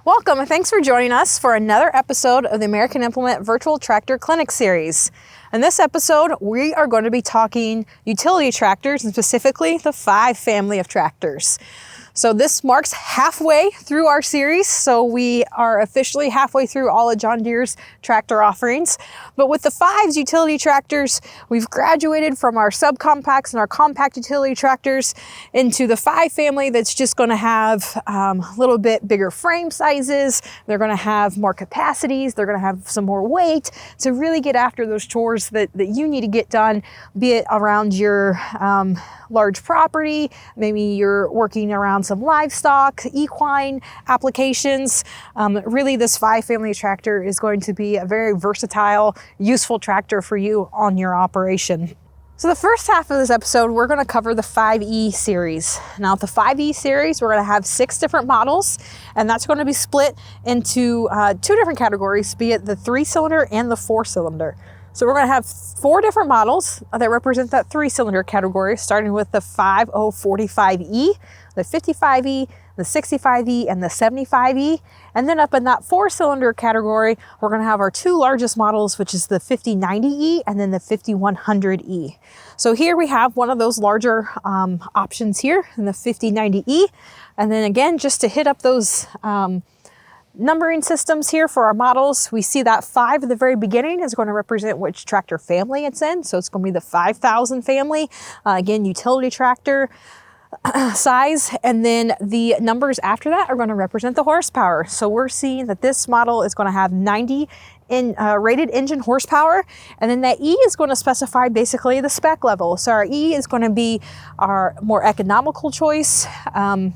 Welcome and thanks for joining us for another episode of the American Implement Virtual Tractor Clinic Series. In this episode, we are going to be talking utility tractors and specifically the 5 family of tractors. So this marks halfway through our series. So we are officially halfway through all of John Deere's tractor offerings. But with the 5 utility tractors, we've graduated from our subcompacts and our compact utility tractors into the 5 family that's just going to have a little bit bigger frame sizes. They're going to have more capacities. They're going to have some more weight to really get after those chores that you need to get done, be it around your large property, maybe you're working around some livestock, equine applications. Really, this 5 family tractor is going to be a very versatile, useful tractor for you on your operation. So the first half of this episode, we're going to cover the 5E series. Now, the 5E series, we're going to have 6 different models, and that's going to be split into 2 different categories, be it the 3-cylinder and the 4-cylinder. So we're going to have 4 different models that represent that 3-cylinder category, starting with the 5045E, the 55E, the 65E, and the 75E. And then up in that 4-cylinder category, we're going to have our 2 largest models, which is the 5090E and then the 5100E. So here we have one of those larger options here in the 5090E. And then again, just to hit up those numbering systems here for our models, we see that 5 at the very beginning is going to represent which tractor family it's in. So it's going to be the 5000 family, again, utility tractor size. And then the numbers after that are going to represent the horsepower. So we're seeing that this model is going to have 90 in rated engine horsepower, and then that E is going to specify basically the spec level. So our E is going to be our more economical choice,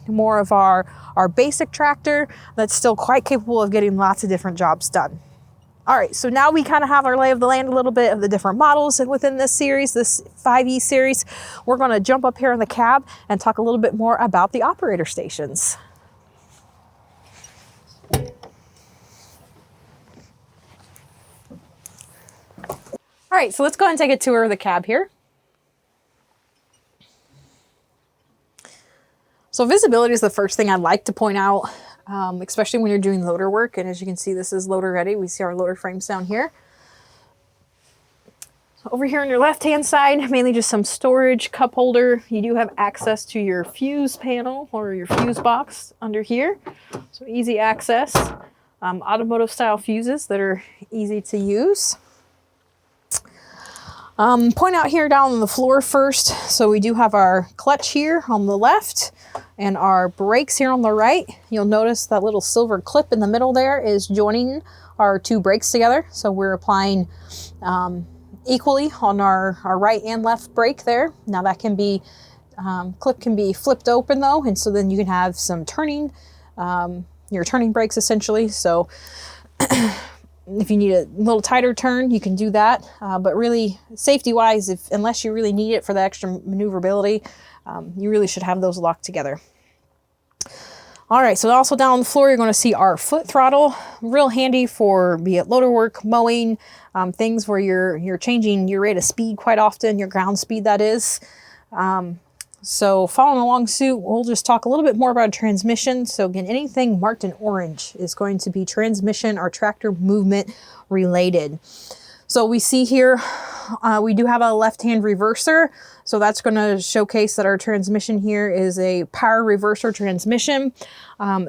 more of our basic tractor that's still quite capable of getting lots of different jobs done. All right, so now we kind of have our lay of the land, a little bit of the different models within this series, this 5E series. We're going to jump up here in the cab and talk a little bit more about the operator stations. All right, so let's go ahead and take a tour of the cab here. So visibility is the first thing I'd like to point out, especially when you're doing loader work. And as you can see, this is loader ready. We see our loader frames down here. So over here on your left-hand side, mainly just some storage cup holder. You do have access to your fuse panel or your fuse box under here. So easy access. Automotive style fuses that are easy to use. Point out here down on the floor first. So we do have our clutch here on the left and our brakes here on the right. You'll notice that little silver clip in the middle there is joining our 2 brakes together. So we're applying equally on our right and left brake there. Now that can be, clip can be flipped open though. And so then you can have some turning, your turning brakes essentially. So if you need a little tighter turn, you can do that. But really, safety-wise, unless you really need it for the extra maneuverability, you really should have those locked together. All right, so also down on the floor, you're going to see our foot throttle. Real handy for be it loader work, mowing, things where you're changing your rate of speed quite often, your ground speed that is. So following along suit, we'll just talk a little bit more about transmission. So again, anything marked in orange is going to be transmission or tractor movement related. So we see here, we do have a left-hand reverser. So that's going to showcase that our transmission here is a power reverser transmission.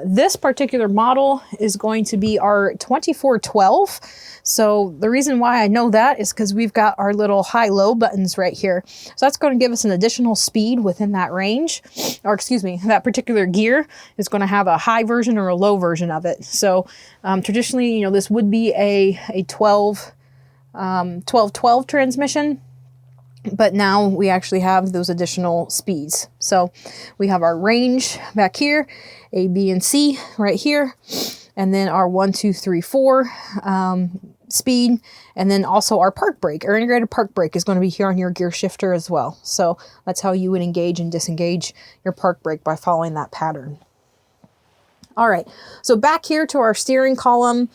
This particular model is going to be our 2412. So the reason why I know that is because we've got our little high-low buttons right here. So that's going to give us an additional speed within that range, or excuse me, that particular gear is going to have a high version or a low version of it. So traditionally, you know, this would be a 1212 transmission, but now we actually have those additional speeds. So we have our range back here, A, B, and C right here, and then our 1, 2, 3, 4 speed, and then also our park brake. Our integrated park brake is going to be here on your gear shifter as well. So that's how you would engage and disengage your park brake, by following that pattern. All right, so back here to our steering column,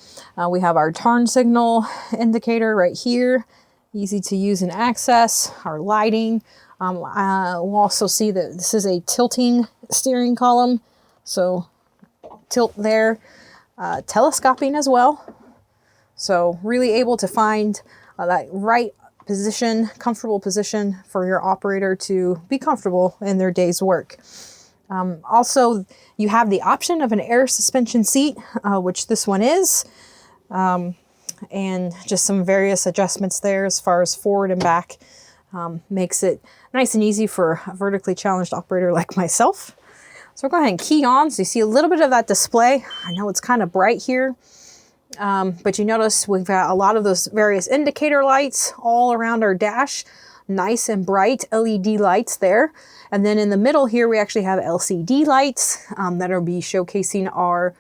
we have our turn signal indicator right here. Easy to use and access. Our lighting. We'll also see that this is a tilting steering column. So tilt there. telescoping as well. So really able to find that right position, comfortable position for your operator to be comfortable in their day's work. Also, you have the option of an air suspension seat, which this one is, and just some various adjustments there as far as forward and back. Makes it nice and easy for a vertically challenged operator like myself. So we'll go ahead and key on. So you see a little bit of that display. I know it's kind of bright here, but you notice we've got a lot of those various indicator lights all around our dash. Nice and bright LED lights there. And then in the middle here, we actually have LCD lights that'll be showcasing our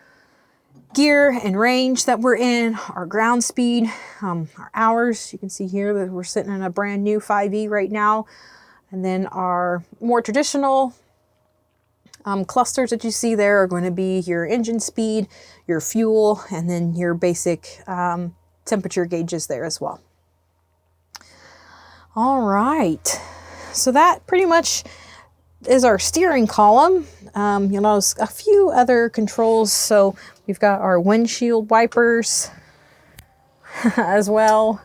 gear and range that we're in, our ground speed, our hours. You can see here that we're sitting in a brand new 5E right now. And then our more traditional clusters that you see there are going to be your engine speed, your fuel, and then your basic temperature gauges there as well. All right, so that pretty much is our steering column. You'll notice a few other controls. So we've got our windshield wipers as well.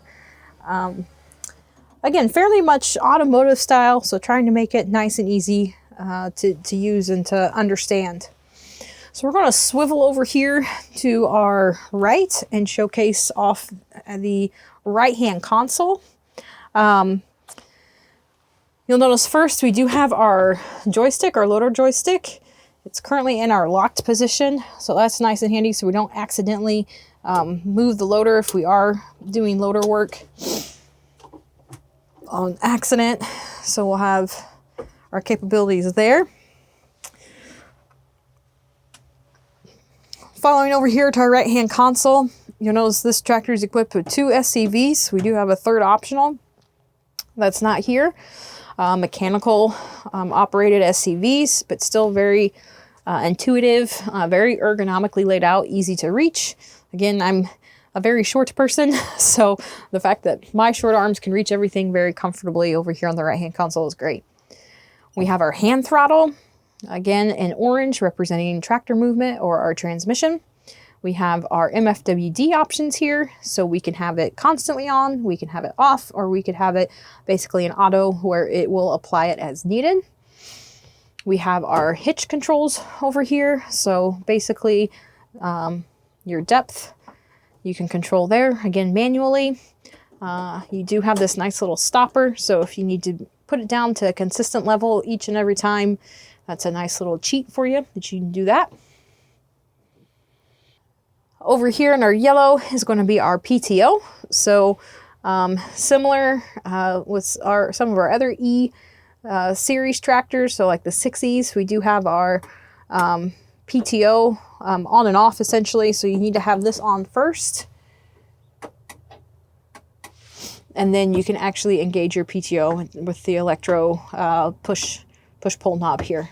Again, fairly much automotive style, so trying to make it nice and easy to use and to understand. So we're going to swivel over here to our right and showcase off the right-hand console. You'll notice first we do have our joystick, our loader joystick. It's currently in our locked position, so that's nice and handy so we don't accidentally move the loader if we are doing loader work on accident. So we'll have our capabilities there. Following over here to our right-hand console, you'll notice this tractor is equipped with 2 SCVs. We do have a third optional that's not here. Mechanical operated SCVs, but still very intuitive, very ergonomically laid out, easy to reach. Again, I'm a very short person, so the fact that my short arms can reach everything very comfortably over here on the right-hand console is great. We have our hand throttle, again in orange, representing tractor movement or our transmission. We have our MFWD options here, so we can have it constantly on, we can have it off, or we could have it basically in auto where it will apply it as needed. We have our hitch controls over here, so basically your depth you can control there, again manually. You do have this nice little stopper, so if you need to put it down to a consistent level each and every time, that's a nice little cheat for you that you can do that. Over here in our yellow is going to be our PTO. So similar with some of our other E series tractors, so like the 6Es, we do have our PTO on and off essentially. So you need to have this on first, and then you can actually engage your PTO with the electro push-pull knob here.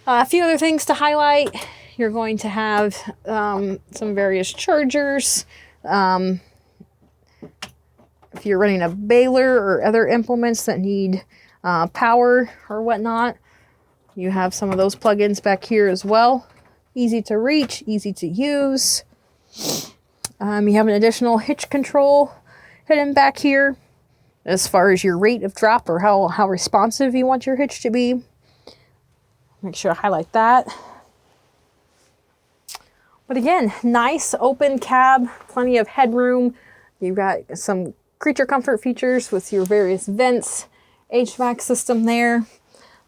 A few other things to highlight. You're going to have some various chargers. If you're running a baler or other implements that need power or whatnot, you have some of those plugins back here as well. Easy to reach, easy to use. You have an additional hitch control hidden back here as far as your rate of drop or how responsive you want your hitch to be. Make sure to highlight that. But again, nice open cab, plenty of headroom. You've got some creature comfort features with your various vents, HVAC system there.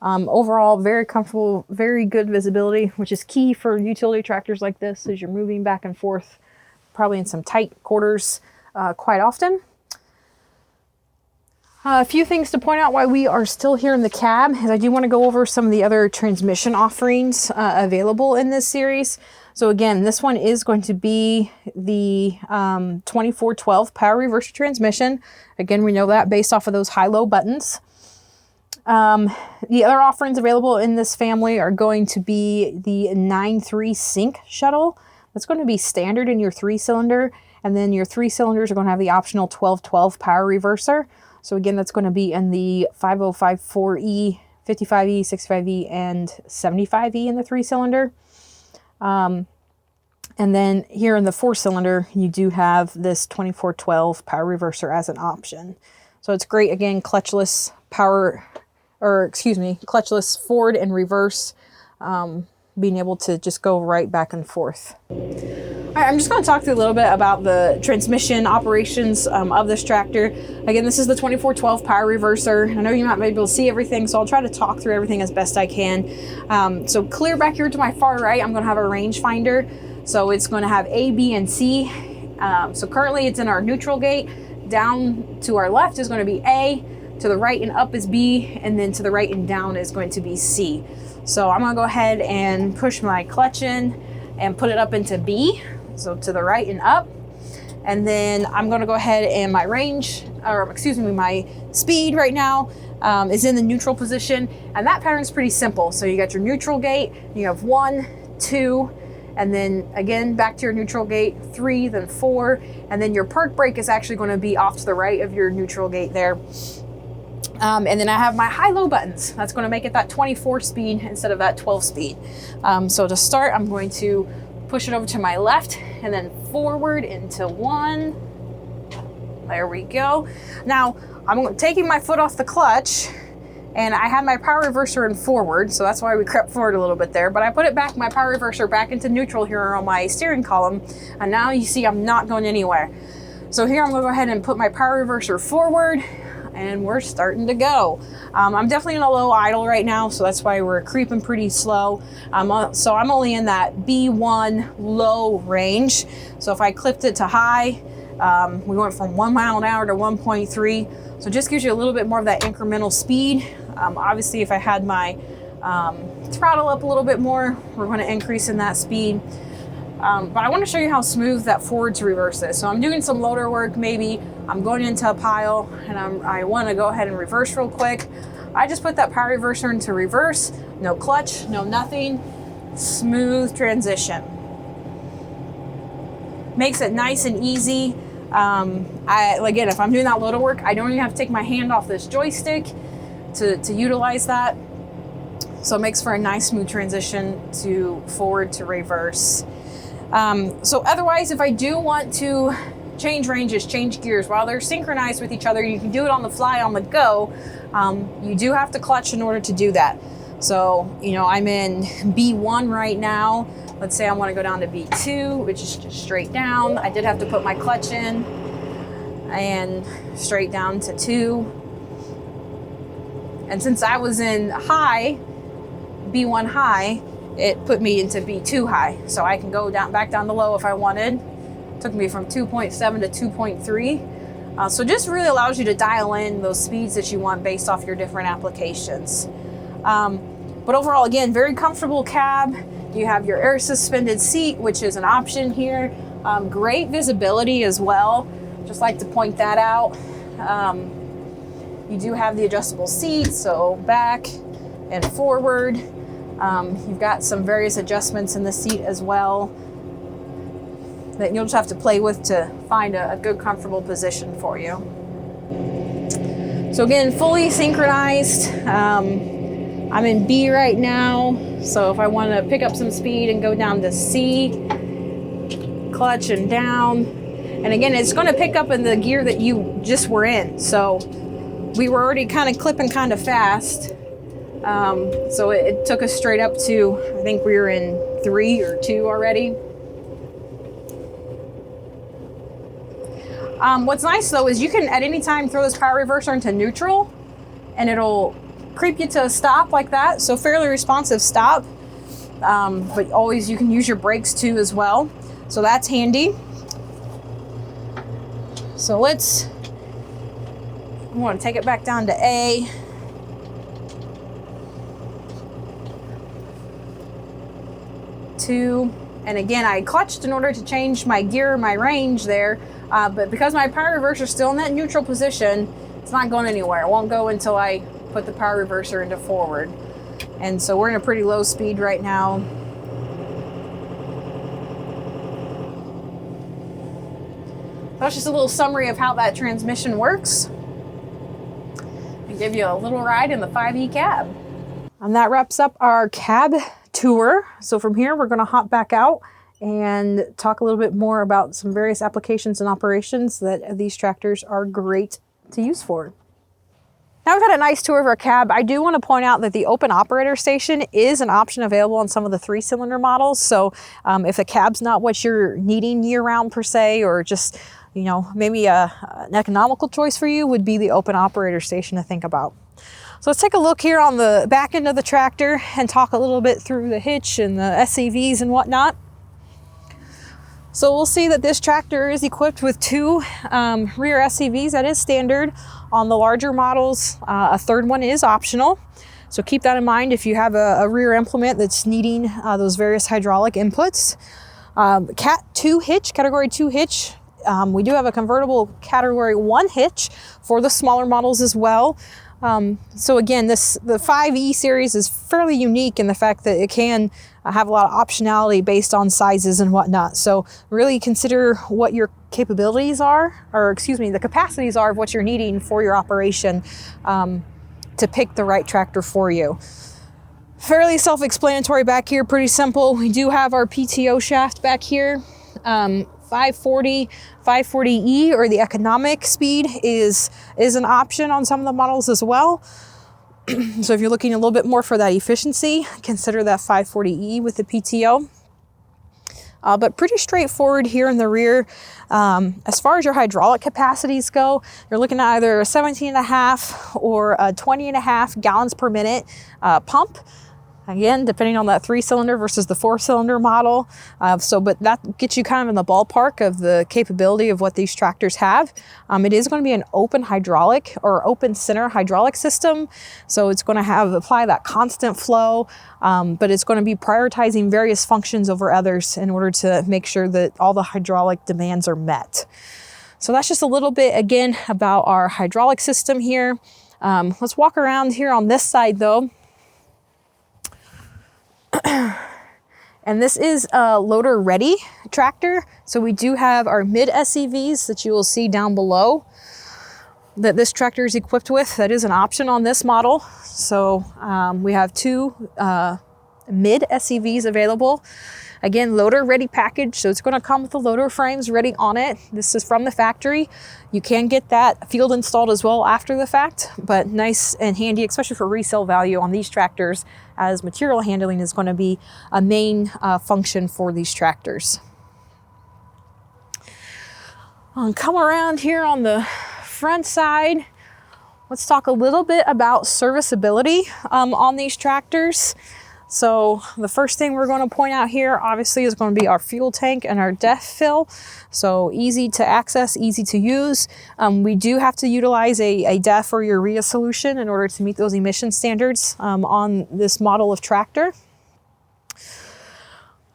Overall, very comfortable, very good visibility, which is key for utility tractors like this as you're moving back and forth, probably in some tight quarters quite often. A few things to point out why we are still here in the cab is I do want to go over some of the other transmission offerings available in this series. So again, this one is going to be the 2412 power reverser transmission. Again, we know that based off of those high-low buttons. The other offerings available in this family are going to be the 9.3 sync shuttle. That's going to be standard in your 3-cylinder, and then your 3 cylinders are going to have the optional 1212 power reverser. So again, that's going to be in the 5054E, 55E, 65E, and 75E in the 3-cylinder. And then here in the 4-cylinder, you do have this 2412 power reverser as an option. So it's great, again, clutchless clutchless forward and reverse, being able to just go right back and forth. All right, I'm just going to talk to you a little bit about the transmission operations of this tractor. Again, this is the 2412 power reverser. I know you might not be able to see everything, so I'll try to talk through everything as best I can. So clear back here to my far right, I'm going to have a range finder. So it's going to have A, B, and C. So currently it's in our neutral gate. Down to our left is going to be A, to the right and up is B, and then to the right and down is going to be C. So I'm going to go ahead and push my clutch in and put it up into B, so to the right and up. And then I'm going to go ahead and my my speed right now is in the neutral position. And that pattern is pretty simple. So you got your neutral gate, you have 1, 2, and then again, back to your neutral gate, 3, then 4, and then your park brake is actually going to be off to the right of your neutral gate there. And then I have my high-low buttons. That's going to make it that 24 speed instead of that 12 speed. So to start, I'm going to push it over to my left and then forward into 1. There we go. Now, I'm taking my foot off the clutch, and I had my power reverser in forward, so that's why we crept forward a little bit there. But I put it back, my power reverser back into neutral here on my steering column, and now you see I'm not going anywhere. So here I'm going to go ahead and put my power reverser forward, and we're starting to go. I'm definitely in a low idle right now, so that's why we're creeping pretty slow. So I'm only in that B1 low range. So if I clipped it to high, we went from 1 mile an hour to 1.3. So it just gives you a little bit more of that incremental speed. Obviously, if I had my throttle up a little bit more, we're going to increase in that speed. But I want to show you how smooth that forward to reverse is. So I'm doing some loader work, maybe I'm going into a pile and I want to go ahead and reverse real quick. I just put that power reverser into reverse, no clutch, no nothing, smooth transition. Makes it nice and easy. Again, if I'm doing that loader work, I don't even have to take my hand off this joystick to utilize that. So it makes for a nice smooth transition to forward to reverse. So otherwise, if I do want to change ranges, change gears, while they're synchronized with each other, you can do it on the fly, on the go. You do have to clutch in order to do that. So, I'm in B1 right now. Let's say I want to go down to B2, which is just straight down. I did have to put my clutch in and straight down to 2. And since I was in high, B1 high, it put me into B2 high. So I can go back down to low if I wanted. Took me from 2.7 to 2.3. So just really allows you to dial in those speeds that you want based off your different applications. But overall, again, very comfortable cab. You have your air suspended seat, which is an option here. Great visibility as well. Just like to point that out. You do have the adjustable seats, so back and forward. You've got some various adjustments in the seat as well that you'll just have to play with to find a good comfortable position for you. So again, fully synchronized. I'm in B right now, so if I want to pick up some speed and go down to C, clutch and down. And again, it's going to pick up in the gear that you just were in. So we were already kind of clipping kind of fast. So it took us straight up to, I think we were in 3 or 2 already. What's nice though is you can at any time throw this power reverser into neutral and it'll creep you to a stop like that. So fairly responsive stop, but always you can use your brakes too as well. So that's handy. So I want to take it back down to A. And again, I clutched in order to change my gear, my range there, but because my power reverser is still in that neutral position, it's not going anywhere. It won't go until I put the power reverser into forward. And so we're in a pretty low speed right now. That's just a little summary of how that transmission works. And give you a little ride in the 5E cab. And that wraps up our cab tour. So from here, we're going to hop back out and talk a little bit more about some various applications and operations that these tractors are great to use for. Now we've had a nice tour of our cab. I do want to point out that the open operator station is an option available on some of the 3-cylinder models. So if the cab's not what you're needing year round per se, or just, you know, maybe an economical choice for you would be the open operator station to think about. So let's take a look here on the back end of the tractor and talk a little bit through the hitch and the SCVs and whatnot. So we'll see that this tractor is equipped with 2 rear SCVs. That is standard. On the larger models, a third one is optional. So keep that in mind if you have a rear implement that's needing those various hydraulic inputs. Cat 2 hitch, category 2 hitch. We do have a convertible category 1 hitch for the smaller models as well. So again, the 5E series is fairly unique in the fact that it can have a lot of optionality based on sizes and whatnot. So really consider what your capabilities are, or excuse me, the capacities are of what you're needing for your operation to pick the right tractor for you. Fairly self-explanatory back here, pretty simple. We do have our PTO shaft back here. 540E, or the economic speed, is an option on some of the models as well. So if you're looking a little bit more for that efficiency, consider that 540E with the PTO. But pretty straightforward here in the rear. As far as your hydraulic capacities go, you're looking at either a 17.5 or a 20.5 gallons per minute pump. Again, depending on that 3-cylinder versus the 4-cylinder model. But that gets you kind of in the ballpark of the capability of what these tractors have. It is going to be an open hydraulic or open center hydraulic system. So it's going to apply that constant flow, but it's going to be prioritizing various functions over others in order to make sure that all the hydraulic demands are met. So that's just a little bit, again, about our hydraulic system here. Let's walk around here on this side though. And this is a loader ready tractor. So we do have our mid SCVs that you will see down below that this tractor is equipped with. That is an option on this model. So we have 2 mid SCVs available. Again, loader ready package. So it's going to come with the loader frames ready on it. This is from the factory. You can get that field installed as well after the fact, but nice and handy, especially for resale value on these tractors, as material handling is going to be a main function for these tractors. I'll come around here on the front side. Let's talk a little bit about serviceability on these tractors. So the first thing we're going to point out here obviously is going to be our fuel tank and our depth fill. So easy to access, easy to use. We do have to utilize a DEF or urea solution in order to meet those emission standards on this model of tractor.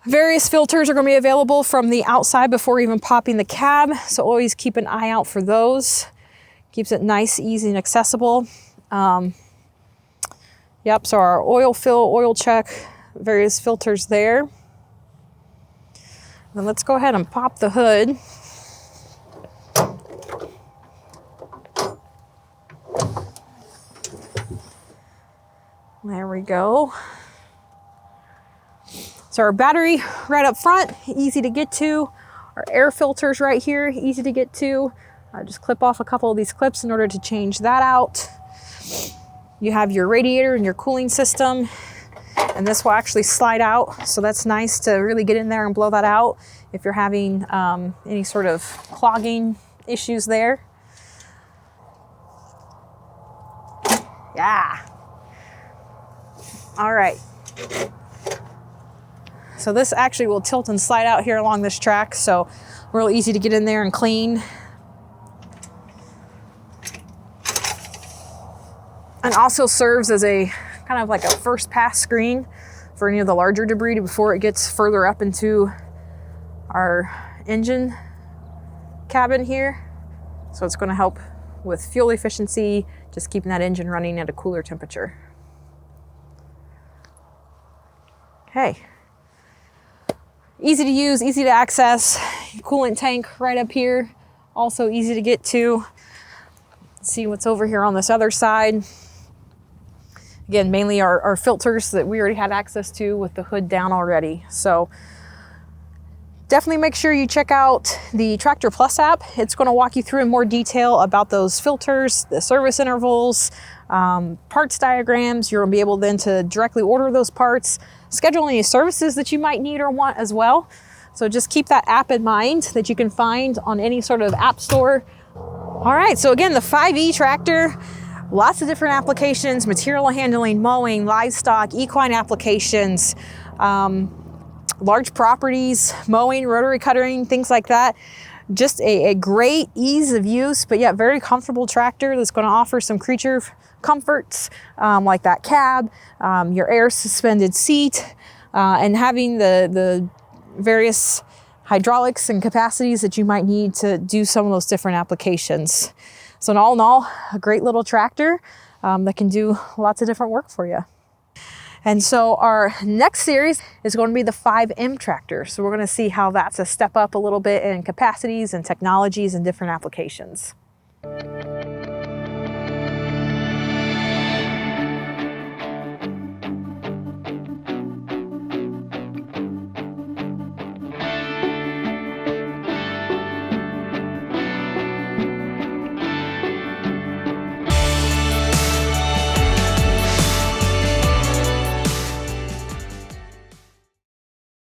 Various filters are going to be available from the outside before even popping the cab. So always keep an eye out for those. Keeps it nice, easy, and accessible. Yep, so our oil fill, oil check, various filters there. Then let's go ahead and pop the hood. There we go. So our battery right up front, easy to get to. Our air filters right here, easy to get to. Just clip off a couple of these clips in order to change that out. You have your radiator and your cooling system, and this will actually slide out. So that's nice to really get in there and blow that out if you're having any sort of clogging issues there. Yeah. All right. So this actually will tilt and slide out here along this track. So real easy to get in there and clean. And also serves as a kind of like a first pass screen for any of the larger debris before it gets further up into our engine cabin here. So it's going to help with fuel efficiency, just keeping that engine running at a cooler temperature. Okay. Easy to use, easy to access. Coolant tank right up here. Also easy to get to. Let's see what's over here on this other side. Again, mainly our filters that we already had access to with the hood down already. So Definitely make sure you check out the Tractor Plus app. It's going to walk you through in more detail about those filters, the service intervals, parts diagrams. You're going to be able then to directly order those parts, schedule any services that you might need or want as well. So just keep that app in mind that you can find on any sort of app store. All right, so again, the 5E tractor, lots of different applications: material handling, mowing, livestock, equine applications, large properties, mowing, rotary cuttering, things like that. Just a great ease of use, but yet very comfortable tractor that's going to offer some creature comforts, like that cab, your air suspended seat, and having the various hydraulics and capacities that you might need to do some of those different applications. So in all, a great little tractor that can do lots of different work for you. And so our next series is going to be the 5M tractor. So we're going to see how that's a step up a little bit in capacities and technologies and different applications.